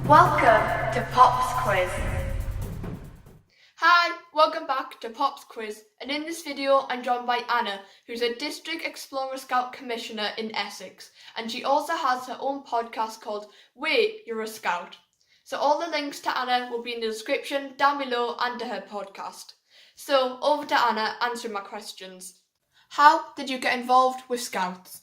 Welcome to Pop's Quiz. Hi, welcome back to Pop's Quiz, and in this video I'm joined by Anna, who's a District Explorer Scout Commissioner in Essex, and she also has her own podcast called Wait, You're a Scout. So all the links to Anna will be in the description down below and to her podcast. So over to Anna answering my questions. How did you get involved with Scouts?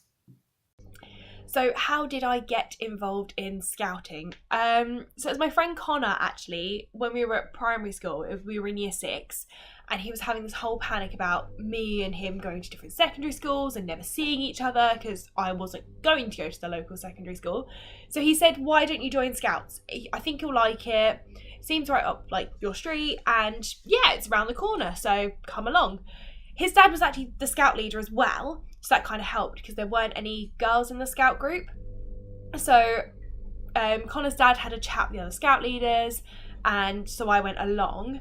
So how did I get involved in scouting? So it was my friend Connor, actually, when we were at primary school. We were in year 6, and he was having this whole panic about me and him going to different secondary schools and never seeing each other because I wasn't going to go to the local secondary school. So he said, why don't you join Scouts? I think you'll like it. Seems right up like your street, and yeah, it's around the corner, so come along. His dad was actually the scout leader as well, so that kind of helped because there weren't any girls in the scout group. So Connor's dad had a chat with the other scout leaders, and so I went along.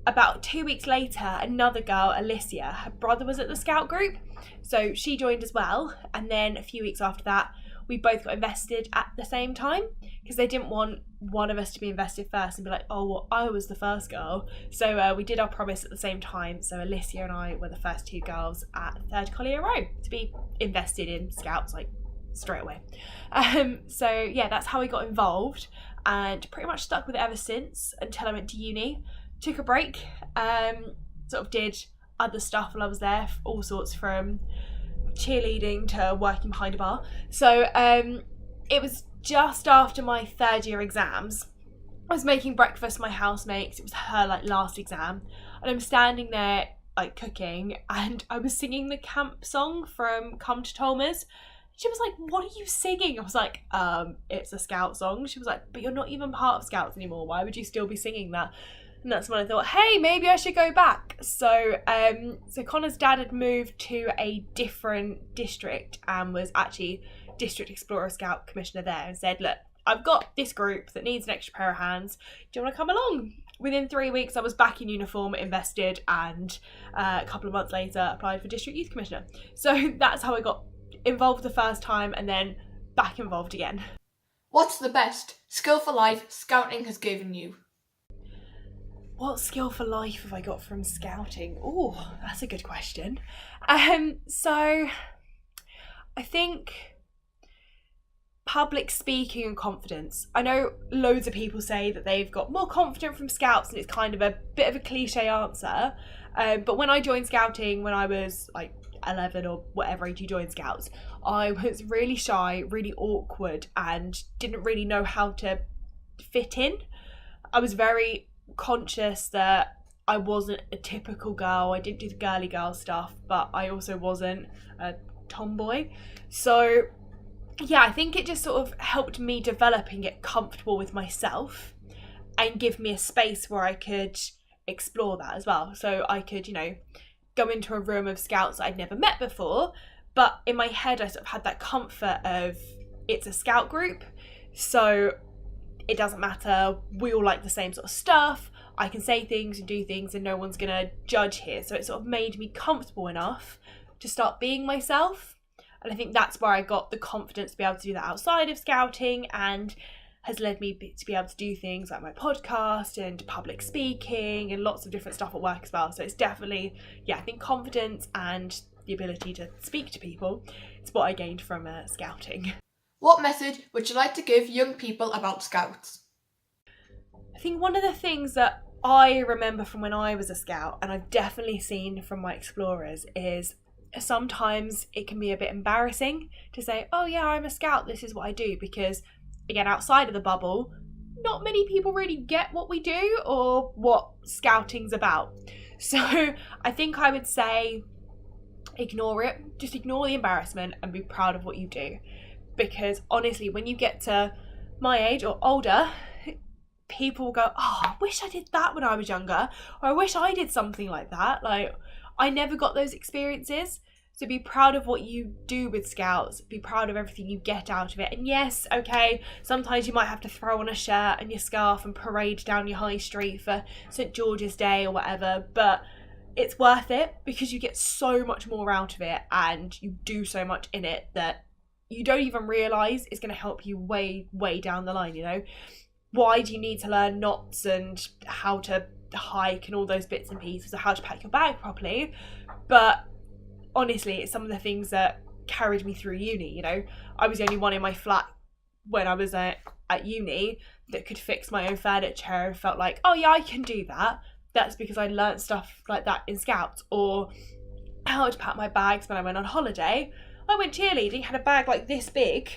About 2 weeks later, another girl, Alicia, her brother was at the scout group, so she joined as well. And then a few weeks after that, we both got invested at the same time because they didn't want one of us to be invested first and be like, oh, well, I was the first girl. So we did our promise at the same time. So Alicia and I were the first 2 girls at 3rd Collier Row to be invested in Scouts like straight away. So yeah, that's how we got involved, and pretty much stuck with it ever since until I went to uni. Took a break, sort of did other stuff while I was there, all sorts from cheerleading to working behind a bar. So it was just after my 3rd year exams. I was making breakfast for my housemates. It was her last exam, and I'm standing there cooking, and I was singing the camp song from Come to Tolmers. She was like, what are you singing? I was like, it's a scout song. She was like, but you're not even part of Scouts anymore, why would you still be singing that? And that's when I thought, hey, maybe I should go back. So Connor's dad had moved to a different district and was actually District Explorer Scout Commissioner there, and said, look, I've got this group that needs an extra pair of hands. Do you want to come along? Within 3 weeks, I was back in uniform, invested, and a couple of months later, applied for District Youth Commissioner. So that's how I got involved the first time, and then back involved again. What's the best skill for life Scouting has given you? What skill for life have I got from scouting? Oh, that's a good question. So I think public speaking and confidence. I know loads of people say that they've got more confident from Scouts, and it's kind of a bit of a cliche answer. But when I joined scouting, when I was 11 or whatever age you joined Scouts, I was really shy, really awkward, and didn't really know how to fit in. I was very conscious that I wasn't a typical girl. I didn't do the girly girl stuff, but I also wasn't a tomboy. So yeah, I think it just sort of helped me develop and get comfortable with myself and give me a space where I could explore that as well. So I could, go into a room of Scouts that I'd never met before, but in my head I sort of had that comfort of it's a scout group, so it doesn't matter, we all like the same sort of stuff, I can say things and do things and no one's gonna judge here. So it sort of made me comfortable enough to start being myself, and I think that's where I got the confidence to be able to do that outside of scouting, and has led me to be able to do things like my podcast and public speaking and lots of different stuff at work as well. So it's definitely, I think confidence and the ability to speak to people is what I gained from scouting. What message would you like to give young people about Scouts? I think one of the things that I remember from when I was a scout, and I've definitely seen from my explorers, is sometimes it can be a bit embarrassing to say, oh yeah, I'm a scout, this is what I do, because again, outside of the bubble, not many people really get what we do or what scouting's about. So I think I would say ignore it, just ignore the embarrassment and be proud of what you do. Because honestly, when you get to my age or older, people will go, oh, I wish I did that when I was younger, or I wish I did something like that. I never got those experiences. So be proud of what you do with Scouts, be proud of everything you get out of it. And yes, okay, sometimes you might have to throw on a shirt and your scarf and parade down your high street for St. George's Day or whatever, but it's worth it because you get so much more out of it and you do so much in it that you don't even realise it's going to help you way, way down the line, why do you need to learn knots and how to hike and all those bits and pieces, or how to pack your bag properly. But honestly, it's some of the things that carried me through uni. You know, I was the only one in my flat when I was at uni that could fix my own furniture and felt like, oh yeah, I can do that. That's because I learnt stuff like that in Scouts. Or how to pack my bags when I went on holiday. I went cheerleading, had a bag like this big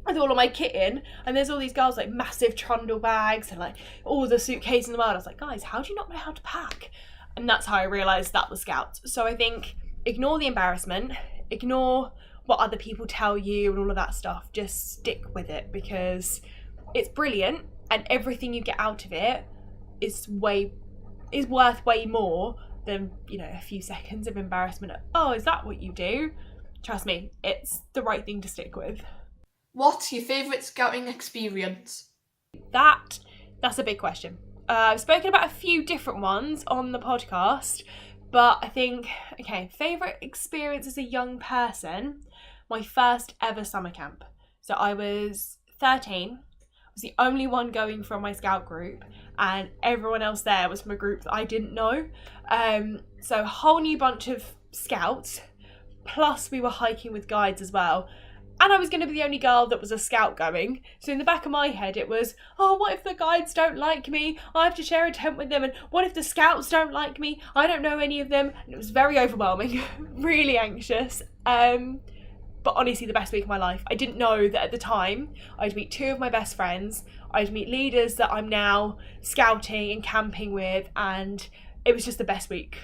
with all of my kit in, and there's all these girls like massive trundle bags and like all the suitcases in the world. I was like, guys, how do you not know how to pack? And that's how I realised that was Scouts. So I think ignore the embarrassment, ignore what other people tell you and all of that stuff. Just stick with it, because it's brilliant, and everything you get out of it is worth way more than, you know, a few seconds of embarrassment. Oh, is that what you do? Trust me, it's the right thing to stick with. What's your favourite scouting experience? That's a big question. I've spoken about a few different ones on the podcast, but I think, okay, favourite experience as a young person, my first ever summer camp. So I was 13, I was the only one going from my scout group, and everyone else there was from a group that I didn't know. So a whole new bunch of scouts, plus we were hiking with guides as well. And I was going to be the only girl that was a scout going. So in the back of my head it was, oh, what if the guides don't like me? I have to share a tent with them. And what if the scouts don't like me? I don't know any of them. And it was very overwhelming, really anxious. But honestly, the best week of my life. I didn't know that at the time I'd meet two of my best friends. I'd meet leaders that I'm now scouting and camping with. And it was just the best week.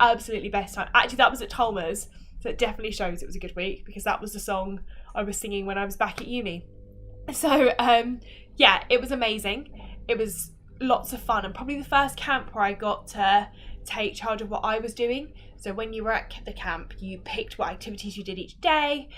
Absolutely best time. Actually, that was at Tolmer's. So it definitely shows it was a good week, because that was the song I was singing when I was back at uni. So yeah, it was amazing. It was lots of fun, and probably the first camp where I got to take charge of what I was doing. So when you were at the camp, you picked what activities you did each day.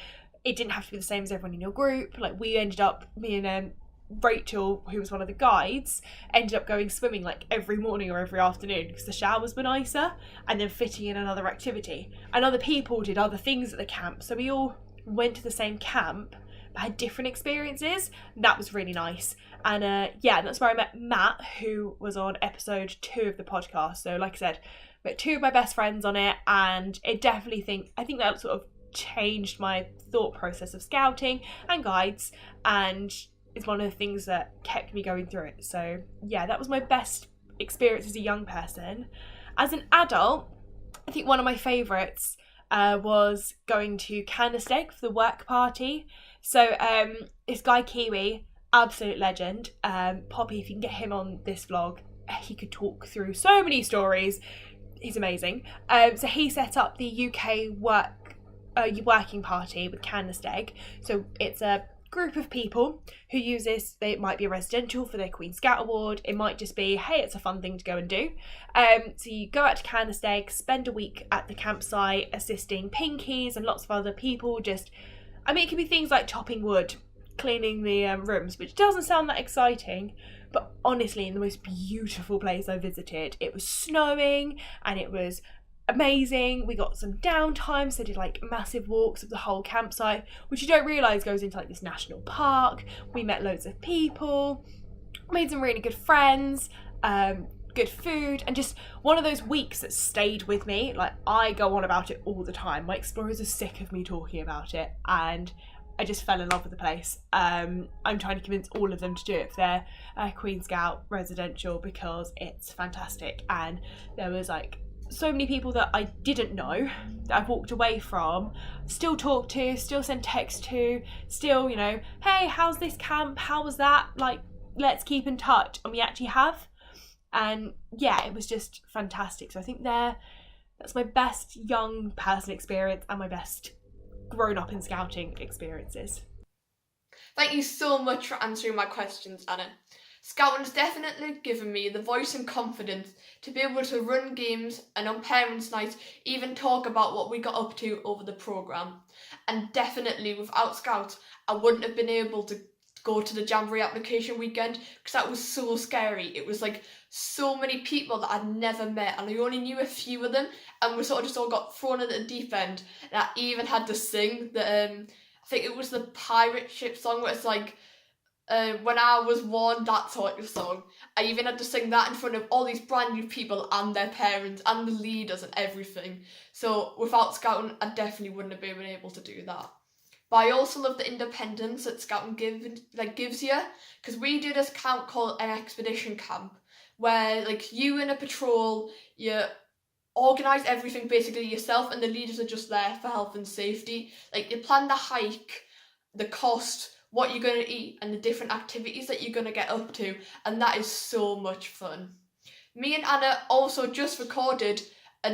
It didn't have to be the same as everyone in your group. Like we ended up, me and Rachel, who was one of the guides, ended up going swimming like every morning or every afternoon because the showers were nicer, and then fitting in another activity. And other people did other things at the camp, so we all went to the same camp but had different experiences. That was really nice. And yeah, that's where I met Matt, who was on episode 2 of the podcast. So like I said, met two of my best friends on it, and it definitely I think that sort of changed my thought process of scouting and guides, and it's one of the things that kept me going through it. So yeah, that was my best experience as a young person. As an adult, I think one of my favourites was going to Canasteg for the work party. So this guy Kiwi, absolute legend. Poppy, if you can get him on this vlog, he could talk through so many stories. He's amazing. So he set up the UK working party with Canasteg. So it's a group of people who use this. It might be a residential for their Queen Scout Award. It might just be, hey, it's a fun thing to go and do. So you go out to Canasteg, spend a week at the campsite assisting pinkies and lots of other people. It can be things like chopping wood, cleaning the rooms, which doesn't sound that exciting, but honestly, in the most beautiful place I visited. It was snowing and it was amazing. We got some downtime, so did like massive walks of the whole campsite, which you don't realise goes into like this national park. We met loads of people, made some really good friends, good food, and just one of those weeks that stayed with me. Like, I go on about it all the time. My explorers are sick of me talking about it, and I just fell in love with the place. I'm trying to convince all of them to do it for their Queen Scout residential, because it's fantastic. And there was like so many people that I didn't know that I've walked away from, still talk to, still send texts to, still, you know, hey, how's this camp? How was that? Like, let's keep in touch. And we actually have. And yeah, it was just fantastic. So I think that's my best young person experience and my best grown up in scouting experiences. Thank you so much for answering my questions, Anna. Scouting's definitely given me the voice and confidence to be able to run games, and on parents' night even talk about what we got up to over the programme. And definitely without Scouts, I wouldn't have been able to go to the Jamboree application weekend, because that was so scary. It was like so many people that I'd never met, and I only knew a few of them, and we sort of just all got thrown at the deep end. And I even had to sing the I think it was the pirate ship song, where it's like, when I was one, that sort of song. I even had to sing that in front of all these brand new people and their parents and the leaders and everything. So without scouting, I definitely wouldn't have been able to do that. But I also love the independence that scouting gives you, because we do this camp called an expedition camp, where like you in a patrol, you organise everything basically yourself, and the leaders are just there for health and safety. Like you plan the hike, the cost, what you're going to eat, and the different activities that you're going to get up to, and that is so much fun. Me and Anna also just recorded a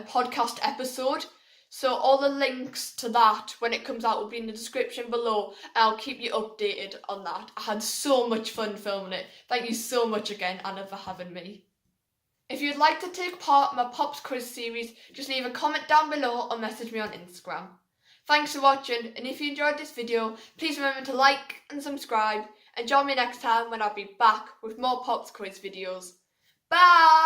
podcast episode, so all the links to that when it comes out will be in the description below, and I'll keep you updated on that. I had so much fun filming it. Thank you so much again, Anna, for having me. If you'd like to take part in my Pops Quiz series, just leave a comment down below or message me on Instagram. Thanks for watching, and if you enjoyed this video, please remember to like and subscribe, and join me next time when I'll be back with more Pops Quiz videos. Bye!